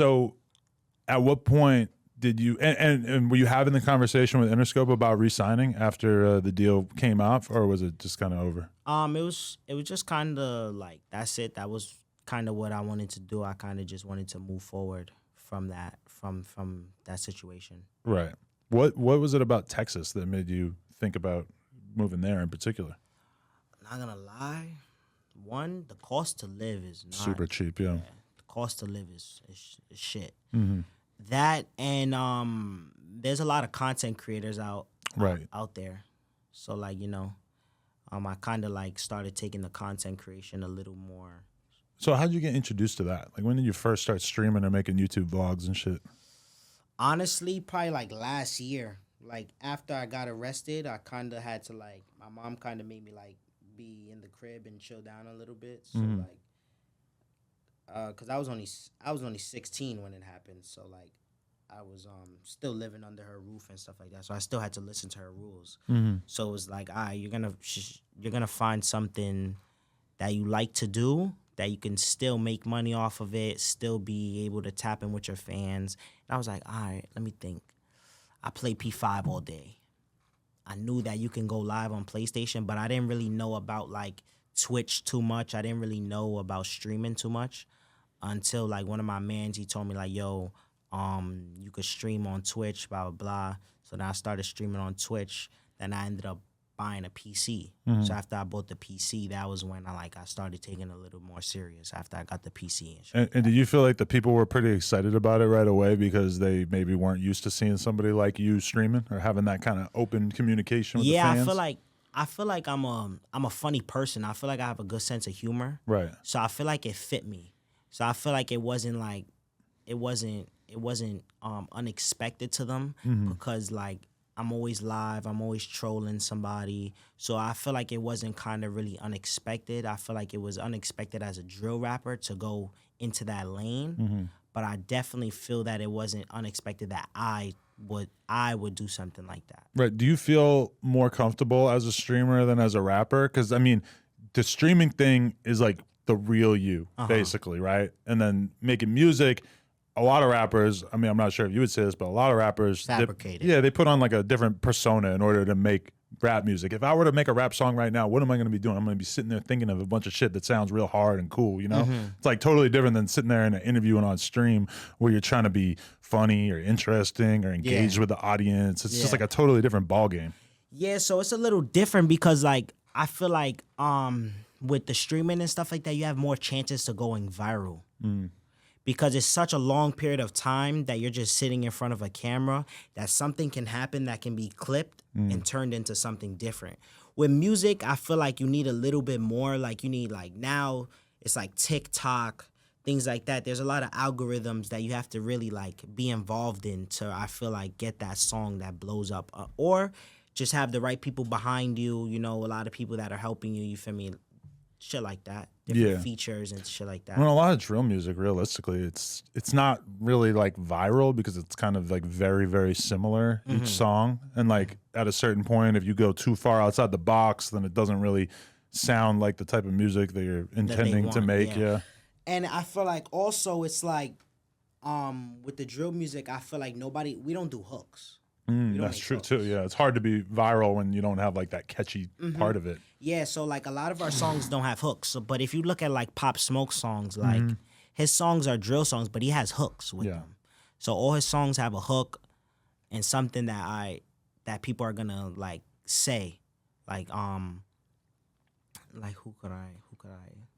So at what point did you, and were you having the conversation with Interscope about re-signing after the deal came out, or was it just kind of over? It was just kind of like, that's it. That was kind of what I wanted to do. I kind of just wanted to move forward from that situation. Right. What was it about Texas that made you think about moving there in particular? Not gonna lie, one, the cost to live is not Super cheap, yeah. The cost to live is shit. Mm-hmm. That and there's a lot of content creators out there, so like I kind of like started taking the content creation a little more. So how'd you get introduced to that? Like when did you first start streaming or making YouTube vlogs and shit? Honestly, probably like last year. Like after I got arrested, I kind of had to like, my mom kind of made me like be in the crib and chill down a little bit. So like, cause I was only 16 when it happened. So like, I was still living under her roof and stuff like that. So I still had to listen to her rules. Mm-hmm. So it was like, you're gonna find something that you like to do, that you can still make money off of it, still be able to tap in with your fans. And I was like, all right, let me think. I play P5 all day. I knew that you can go live on PlayStation, but I didn't really know about like Twitch too much. I didn't really know about streaming too much until like one of my mans, he told me like, yo, you could stream on Twitch, blah, blah, blah. So then I started streaming on Twitch. Then I ended up buying a PC. Mm-hmm. So after I bought the PC, that was when I started taking it a little more serious after I got the PC. And did you feel like the people were pretty excited about it right away because they maybe weren't used to seeing somebody like you streaming or having that kind of open communication with the fans? I feel like I'm a funny person. I feel like I have a good sense of humor. Right. So I feel like it fit me. So I feel like it wasn't unexpected to them because like I'm always live, I'm always trolling somebody. So I feel like it wasn't kind of really unexpected. I feel like it was unexpected as a drill rapper to go into that lane. But I definitely feel that it wasn't unexpected that I would do something like that. Right. Do you feel more comfortable as a streamer than as a rapper? Because I mean, the streaming thing is like the real you, basically, right? And then making music, a lot of rappers, I mean, I'm not sure if you would say this, but a lot of rappers, fabricated. They put on like a different persona in order to make rap music. If I were to make a rap song right now, what am I going to be doing? I'm going to be sitting there thinking of a bunch of shit that sounds real hard and cool, you know? It's like totally different than sitting there in an interview and on stream where you're trying to be funny or interesting or engaged with the audience. It's just like a totally different ball game. Yeah, so it's a little different because like I feel like with the streaming and stuff like that, you have more chances to going viral. Because it's such a long period of time that you're just sitting in front of a camera, that something can happen that can be clipped and turned into something different. With music, I feel like you need a little bit more. Like you need like now it's like TikTok, things like that. There's a lot of algorithms that you have to really like be involved in to, I feel like, get that song that blows up. Or just have the right people behind you, you know, a lot of people that are helping you, you feel me? Shit like that. Different features and shit like that. I mean, a lot of drill music, realistically, it's not really like viral because it's kind of like very, very similar each song. And like at a certain point, if you go too far outside the box, then it doesn't really sound like the type of music that you're intending to make. Yeah. And I feel like also it's like with the drill music, I feel like we don't do hooks. That's true too. Yeah, it's hard to be viral when you don't have like that catchy part of it. Yeah, so like a lot of our songs don't have hooks. So, but if you look at like Pop Smoke songs, like his songs are drill songs, but he has hooks with them. So all his songs have a hook and something that people are gonna like say, like who could I?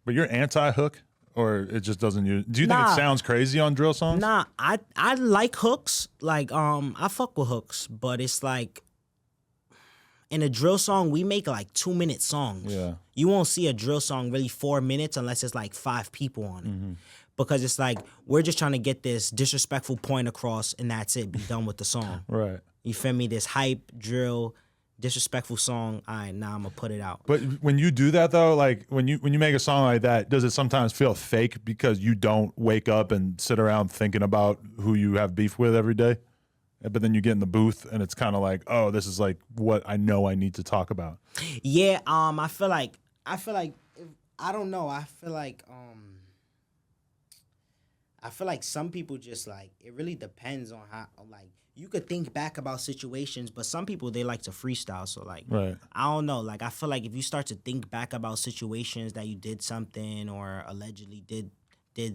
But you're anti-hook, or it just doesn't use? Do you think it sounds crazy on drill songs? Nah, I like hooks. Like I fuck with hooks, but it's like in a drill song we make like 2-minute songs. Yeah, you won't see a drill song really 4 minutes unless it's like 5 people on it. Because it's like we're just trying to get this disrespectful point across and that's it. Be done with the song. Right. You feel me? This hype drill. Disrespectful song. All right, now I'm gonna put it out. But when you do that though, like when you make a song like that, does it sometimes feel fake because you don't wake up and sit around thinking about who you have beef with every day? But then you get in the booth and it's kind of like, oh, this is like what I know I need to talk about. Yeah, I feel like I don't know. I feel like I feel like some people just like it really depends on how like you could think back about situations, but some people they like to freestyle. So like Right. I don't know. Like I feel like if you start to think back about situations that you did something or allegedly did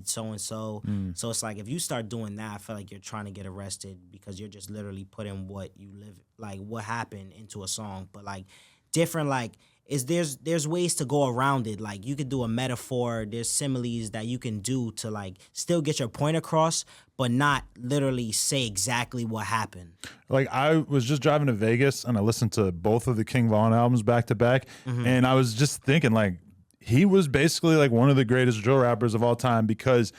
so and so. So it's like if you start doing that, I feel like you're trying to get arrested because you're just literally putting what you live like what happened into a song. But like different like is there's ways to go around it. Like you could do a metaphor, there's similes that you can do to like still get your point across, but not literally say exactly what happened. Like I was just driving to Vegas and I listened to both of the King Von albums back to back, and I was just thinking like he was basically like one of the greatest drill rappers of all time because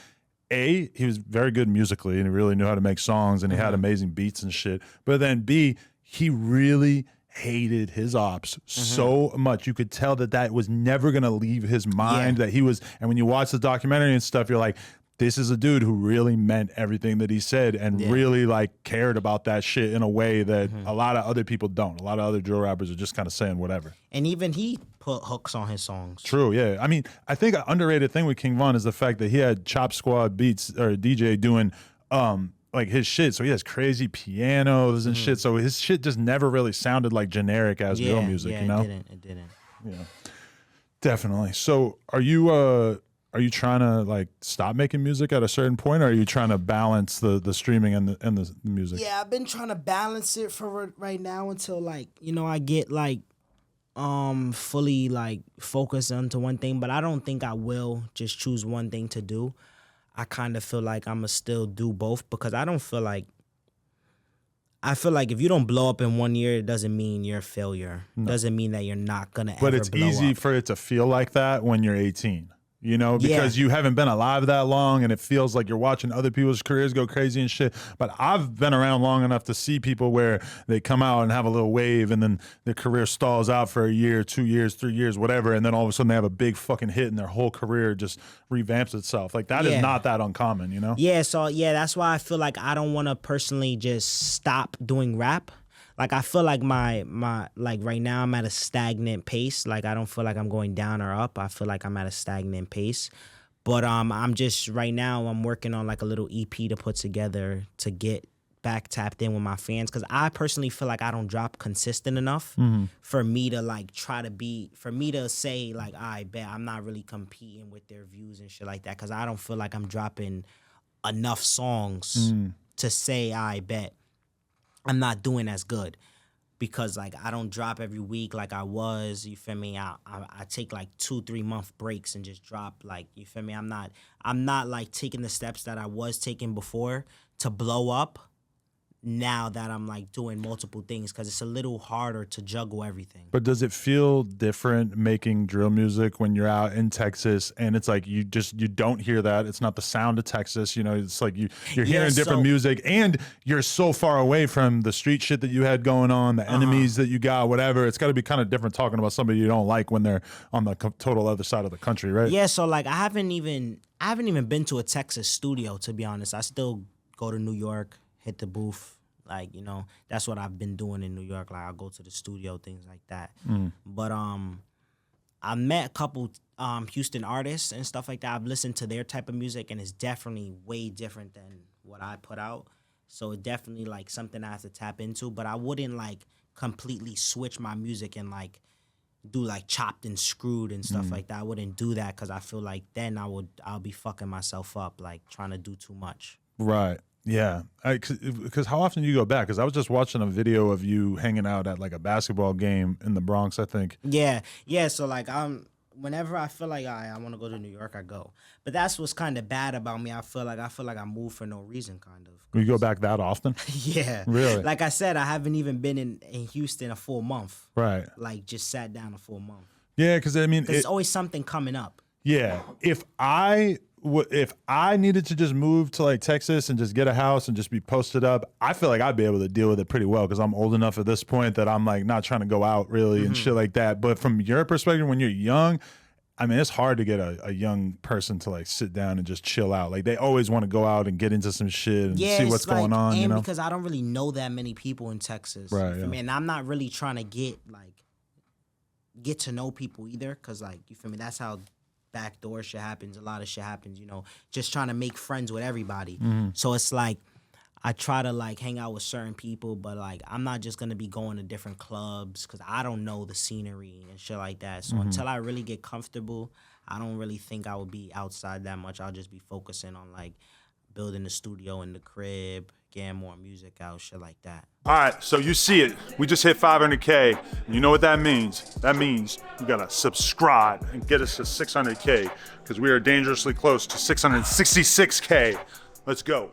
A, he was very good musically and he really knew how to make songs and he had amazing beats and shit. But then B, he really hated his ops so much. You could tell that was never going to leave his mind, that he was, and when you watch the documentary and stuff, you're like, this is a dude who really meant everything that he said and really like cared about that shit in a way that a lot of other people don't. A lot of other drill rappers are just kind of saying whatever. And even he put hooks on his songs. True, yeah. I mean, I think an underrated thing with King Von is the fact that he had Chop Squad Beats or DJ doing like his shit. So he has crazy pianos and shit. So his shit just never really sounded like generic as drill music, you know? It didn't. Yeah. Definitely. So are you trying to like stop making music at a certain point, or are you trying to balance the streaming and the music? Yeah, I've been trying to balance it for right now until like, I get like fully like focused onto one thing, but I don't think I will just choose one thing to do. I kind of feel like I'm gonna still do both because I feel like if you don't blow up in 1 year, it doesn't mean you're a failure. Doesn't mean that you're not gonna But ever it's blow easy up. for it to feel like that when you're 18. You know, because you haven't been alive that long and it feels like you're watching other people's careers go crazy and shit. But I've been around long enough to see people where they come out and have a little wave and then their career stalls out for a year, 2 years, 3 years, whatever. And then all of a sudden they have a big fucking hit and their whole career just revamps itself. Like that is not that uncommon, you know? Yeah, so that's why I feel like I don't want to personally just stop doing rap. Like I feel like my like right now I'm at a stagnant pace. Like I don't feel like I'm going down or up. I feel like I'm at a stagnant pace. But I'm just right now I'm working on like a little EP to put together to get back tapped in with my fans because I personally feel like I don't drop consistent enough for me to like for me to say like I bet I'm not really competing with their views and shit like that because I don't feel like I'm dropping enough songs to say I bet I'm not doing as good because like I don't drop every week like I was. You feel me? I take like 2-3 month breaks and just drop like you feel me. I'm not like taking the steps that I was taking before to blow up. Now that I'm like doing multiple things because it's a little harder to juggle everything. But does it feel different making drill music when you're out in Texas and it's like you don't hear that? It's not the sound of Texas, you know, it's like you're hearing different music and you're so far away from the street shit that you had going on, the enemies that you got, whatever. It's got to be kind of different talking about somebody you don't like when they're on the total other side of the country, right? Yeah, so like I haven't even been to a Texas studio to be honest. I still go to New York, hit the booth. Like, that's what I've been doing in New York. Like, I'll go to the studio, things like that. But I met a couple Houston artists and stuff like that. I've listened to their type of music, and it's definitely way different than what I put out. So it's definitely, like, something I have to tap into. But I wouldn't, like, completely switch my music and, like, do, like, chopped and screwed and stuff like that. I wouldn't do that because I feel like then I'll be fucking myself up, like, trying to do too much. Right. Yeah, because how often do you go back? Because I was just watching a video of you hanging out at like a basketball game in the Bronx, I think. Yeah. So like whenever I feel like I want to go to New York, I go. But that's what's kind of bad about me. I feel like I move for no reason, kind of. You go back that often? Yeah. Really? Like I said, I haven't even been in Houston a full month. Right. Like just sat down a full month. Yeah, because I mean, there's always something coming up. Yeah, if I needed to just move to like Texas and just get a house and just be posted up, I feel like I'd be able to deal with it pretty well because I'm old enough at this point that I'm like not trying to go out really and shit like that. But from your perspective, when you're young, I mean, it's hard to get a young person to like sit down and just chill out. Like they always want to go out and get into some shit and see what's going on. And you know, because I don't really know that many people in Texas, right? Yeah. And I'm not really trying to get to know people either, because like you feel me, that's how backdoor shit happens, a lot of shit happens, you know, just trying to make friends with everybody. So it's like I try to like hang out with certain people, but like I'm not just gonna be going to different clubs because I don't know the scenery and shit like that. So until I really get comfortable, I don't really think I would be outside that much. I'll just be focusing on like building the studio in the crib, getting more music out, shit like that. All right, so you see it. We just hit 500K. You know what that means? That means you gotta subscribe and get us to 600K because we are dangerously close to 666K. Let's go.